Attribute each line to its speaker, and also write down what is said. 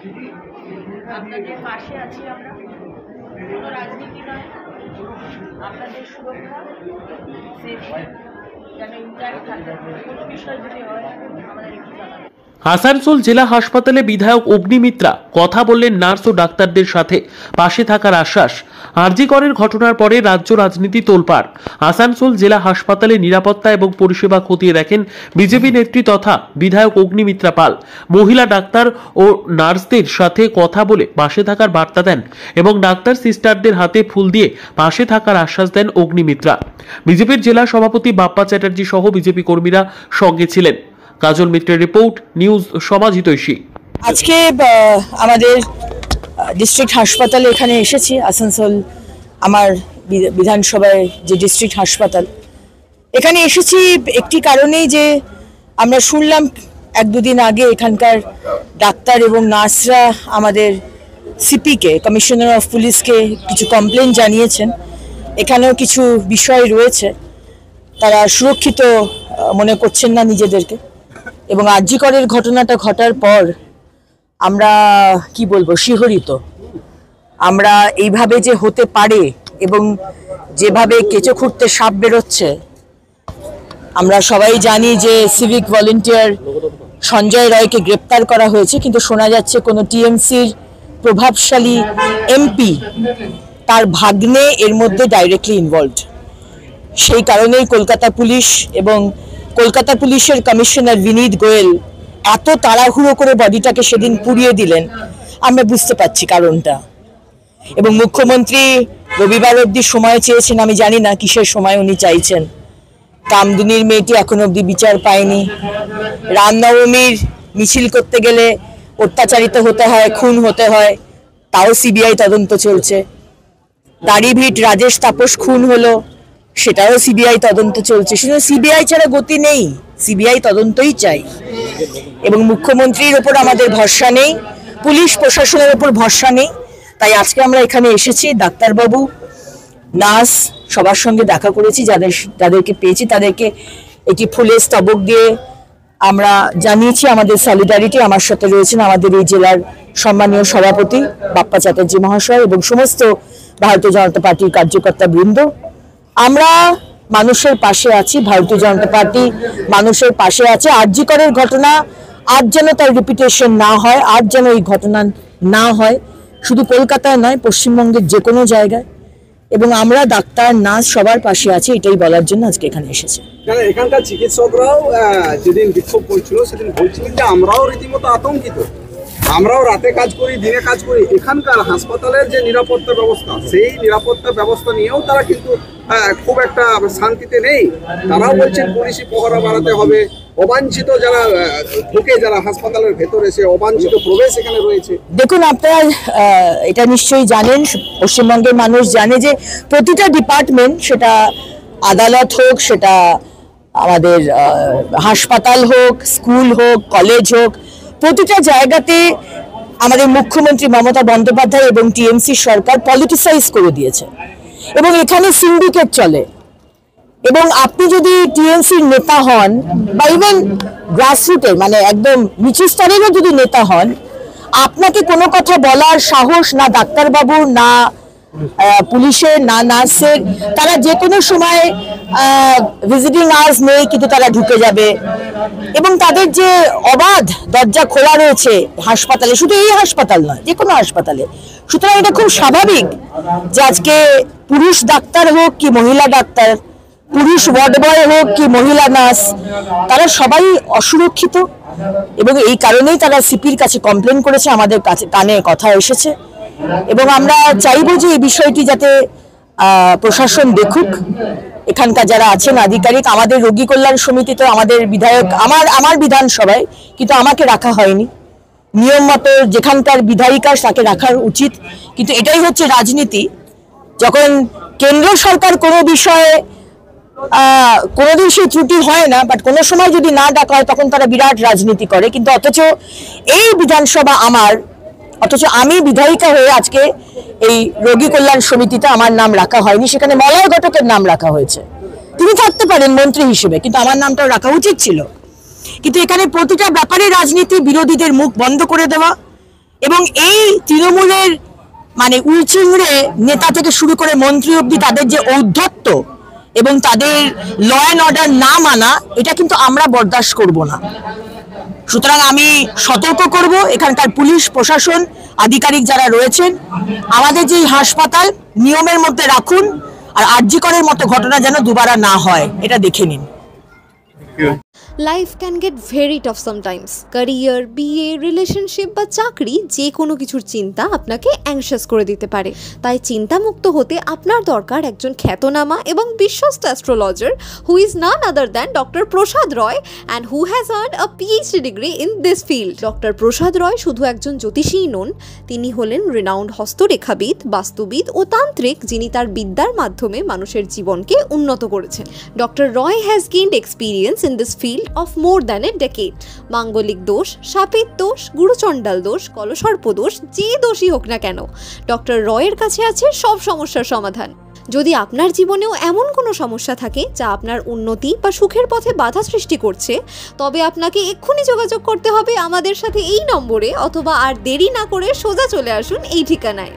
Speaker 1: আপনাদের পাশে আছি আমরা, কোনো রাজনীতি নয়, আপনাদের সুরক্ষা সেফটি যেন ইন্ট্যাক্ট থাকে, কোনো বিষয় যদি হয় আমাদের একটু জানাবেন।
Speaker 2: আসানসোল জেলা হাসপাতালে বিধায়ক অগ্নিমিত্রা কথা বললেন নার্স ও ডাক্তারদের সাথে, পাশে থাকার আশ্বাস। আরজি করের ঘটনার পরে রাজ্য রাজনীতি তোলপাড়। আসানসোল জেলা হাসপাতালে নিরাপত্তা এবং পরিষেবা খতিয়ে দেখেন বিজেপি নেত্রী তথা বিধায়ক অগ্নিমিত্রা পাল। মহিলা ডাক্তার ও নার্সদের সাথে কথা বলে পাশে থাকার বার্তা দেন এবং ডাক্তার সিস্টারদের হাতে ফুল দিয়ে পাশে থাকার আশ্বাস দেন অগ্নিমিত্রা। বিজেপির জেলা সভাপতি বাপ্পা চ্যাটার্জি সহ বিজেপি কর্মীরা সঙ্গে ছিলেন। কাজল মিত্রের রিপোর্ট, নিউজ সমাজ হিতৈষী।
Speaker 3: আজকে আমাদের ডিস্ট্রিক্ট হাসপাতালে এখানে এসেছি, আসানসোল আমার বিধানসভায় যে ডিস্ট্রিক্ট হাসপাতাল, এখানে এসেছি একটি কারণেই যে আমরা শুনলাম এক দুদিন আগে এখানকার ডাক্তার এবং নার্সরা আমাদের সিপিকে, কমিশনার অফ পুলিশকে কিছু কমপ্লেন জানিয়েছেন। এখানেও কিছু বিষয় রয়েছে, তারা সুরক্ষিত মনে করছেন না নিজেদেরকে। এবং আরজি করের ঘটনাটা ঘটার পর আমরা কি বলবো, শিহরিত। আমরা এইভাবে যে হতে পারে এবং যেভাবে কেঁচো খুঁড়তে সাপ বেরোচ্ছে, আমরা সবাই জানি যে সিভিক ভলেন্টিয়ার সঞ্জয় রায়কে গ্রেপ্তার করা হয়েছে, কিন্তু শোনা যাচ্ছে কোনো টিএমসির প্রভাবশালী এমপি তার ভাগ্নে এর মধ্যে ডাইরেক্টলি ইনভলভড। সেই কারণেই কলকাতা পুলিশ এবং কলকাতা পুলিশের কমিশনার বিনীত গোয়েল এত তাড়াহুড়ো করে বডিটাকে সেদিন পুড়িয়ে দিলেন, আমরা বুঝতে পারছি কারণটা। এবং মুখ্যমন্ত্রী রবিবার অবধি সময় চেয়েছেন, আমি জানি না কিসের সময় উনি চাইছেন। কামদুনির মেয়েটি এখন অবধি বিচার পায়নি। রামনবমীর মিছিল করতে গেলে অত্যাচারিত হতে হয়, খুন হতে হয়, তাও সিবিআই তদন্ত চলছে। দাড়িভিট রাজেশ তাপস খুন হলো, সেটাও সিবিআই তদন্ত চলছে। শুধু সিবিআই ছাড়া গতি নেই, সিবিআই তদন্তই চাই। এবং মুখ্যমন্ত্রীর ওপর আমাদের ভরসা নেই, পুলিশ প্রশাসনের ওপর ভরসা নেই। তাই আজকে আমরা এখানে এসেছি, ডাক্তারবাবু, নার্স সবার সঙ্গে দেখা করেছি, যাদেরকে পেয়েছি তাদেরকে একটি ফুলের স্তবক দিয়ে আমরা জানিয়েছি আমাদের সলিডারিটি। আমার সাথে রয়েছেন আমাদের এই জেলার সম্মানীয় সভাপতি বাপ্পা চ্যাটার্জি মহাশয় এবং সমস্ত ভারতীয় জনতা পার্টির কার্যকর্তা বৃন্দ। আমরা মানুষের পাশে আছি, ভারতীয় জনতা পার্টি মানুষের পাশে আছে। আরজি করের ঘটনা আজ যেন তার রিপিটেশন না হয়, আজ যেন এই ঘটনা না হয়, শুধু কলকাতায় নয়, পশ্চিমবঙ্গের যে কোনো জায়গায়। এবং আমরা ডাক্তার নার্স সবার পাশে আছি, এটাই বলার জন্য আজকে এখানে এসেছি।
Speaker 4: এখানকার চিকিৎসকরাও যেদিন বিক্ষোভ করছিল সেদিন বলছিলেন যে আমরাও রীতিমতো আতঙ্কিত, আমরাও রাতে কাজ করি, দিনে কাজ করি। এখানকার হাসপাতালের যে নিরাপত্তা ব্যবস্থা, সেই নিরাপত্তা ব্যবস্থা নিয়েও তারা কিন্তু খুব একটা শান্তিতে নেই। তারাও বলছেন পুলিশি পহরা বাড়াতে হবে, অবাঞ্ছিত যারা ঢোকে, যারা হাসপাতালের ভেতরে, সে অবাঞ্ছিত প্রবেশ এখানে রয়েছে।
Speaker 3: দেখুন, আপনারা এটা নিশ্চয়ই জানেন, পশ্চিমবঙ্গের মানুষ জানে যে প্রতিটা ডিপার্টমেন্ট, সেটা আদালত হোক, সেটা আমাদের হাসপাতাল হোক, স্কুল হোক, কলেজ হোক, প্রতিটা জায়গাতে আমাদের মুখ্যমন্ত্রী মমতা বন্দ্যোপাধ্যায় এবং টিএমসি সরকার পলিটিসাইজ করে দিয়েছে এবং এখানে সিন্ডিকেট চলে। এবং আপনি যদি টিএমসির নেতা হন বা ইভেন গ্রাসরুটের, মানে একদম নিচু স্তরেরও যদি নেতা হন, আপনাকে কোনো কথা বলার সাহস না ডাক্তারবাবুর, না পুলিশের, না নার্সের। তারা যে কোনো সময় ভিজিটিং আওয়ার্স নেই, কিন্তু তারা ঢুকে যাবে। এবং তাদের যে অবাধ দরজা খোলা রয়েছে হাসপাতালে, শুধু এই হাসপাতাল নয়, যে কোনো হাসপাতালে। সুতরাং এটা খুব স্বাভাবিক যে আজকে পুরুষ ডাক্তার হোক কি মহিলা ডাক্তার, পুরুষ ওয়ার্ড বয় হোক কি মহিলা নার্স, তারা সবাই অসুরক্ষিত। এবং এই কারণেই তারা সিপির কাছে কমপ্লেন করেছে, আমাদের কাছে কানে কথা এসেছে। এবং আমরা চাইবো যে এই বিষয়টি যাতে প্রশাসন দেখুক, এখানকার যারা আছেন আধিকারিক। আমাদের রোগী কল্যাণ সমিতিতে আমাদের বিধায়ক, আমার বিধানসভায়, কিন্তু আমাকে রাখা হয়নি। নিয়ম মতো যেখানকার বিধায়িকা তাকে রাখার উচিত, কিন্তু এটাই হচ্ছে রাজনীতি। যখন কেন্দ্র সরকার কোনো বিষয়ে কোনোদিন সেই ত্রুটি হয় না, বাট কোনো সময় যদি না ডাকা হয় তখন তারা বিরাট রাজনীতি করে। কিন্তু অথচ এই বিধানসভা আমার, অথচ আমি বিধায়িকা হয়ে আজকে এই রোগী কল্যাণ সমিতিতে আমার নাম রাখা হয়নি, সেখানে মলয় ঘটকের নাম রাখা হয়েছে। তিনি থাকতে পারেন মন্ত্রী হিসেবে, কিন্তু আমার নামটাও রাখা উচিত ছিল। কিন্তু এখানে প্রতিটা ব্যাপারে রাজনীতি, বিরোধীদের মুখ বন্ধ করে দেওয়া এবং এই তৃণমূলের মানে উলচিংড়ে নেতা থেকে শুরু করে মন্ত্রী অবধি তাদের যে ঔদ্ধত্য এবং তাদের ল অ্যান্ড অর্ডার না মানা, এটা কিন্তু আমরা বরদাস্ত করব না। সুতরাং আমি সতর্ক করব এখানকার পুলিশ প্রশাসন আধিকারিক যারা রয়েছেন, আমাদের যে হাসপাতাল নিয়মের মধ্যে রাখুন, আর আরজি করের মতো ঘটনা যেন দুবারা না হয় এটা দেখে নিন।
Speaker 5: Life can get very tough sometimes. Career, বিয়ে, রিলেশনশিপ বা চাকরি যে কোনো কিছুর চিন্তা আপনাকে অ্যাংশাস করে দিতে পারে। তাই চিন্তামুক্ত হতে আপনার দরকার একজন খ্যাতনামা এবং বিশ্বস্ত astrologer who is none other than doctor Prasad Roy and who has earned a PhD degree in this field. Doctor Prasad Roy শুধু একজন জ্যোতিষীই নন, তিনি হলেন রিনাউন্ড হস্তরেখাবিদ, বাস্তুবিদ ও তান্ত্রিক, যিনি তার বিদ্যার মাধ্যমে মানুষের জীবনকে উন্নত করেছেন। Doctor Roy has gained experience in this field of more than a decade. মাঙ্গলিক দোষ, সাপের দোষ, গুরুচণ্ডাল দোষ, কলসর্প দোষ, যে দোষই হোক না কেন, ডক্টর রয়ের কাছে আছে সব সমস্যার সমাধান। যদি আপনার জীবনেও এমন কোনো সমস্যা থাকে যা আপনার উন্নতি বা সুখের পথে বাধা সৃষ্টি করছে, তবে আপনাকে এক্ষুনি যোগাযোগ করতে হবে আমাদের সাথে এই নম্বরে, অথবা আর দেরি না করে সোজা চলে আসুন এই ঠিকানায়।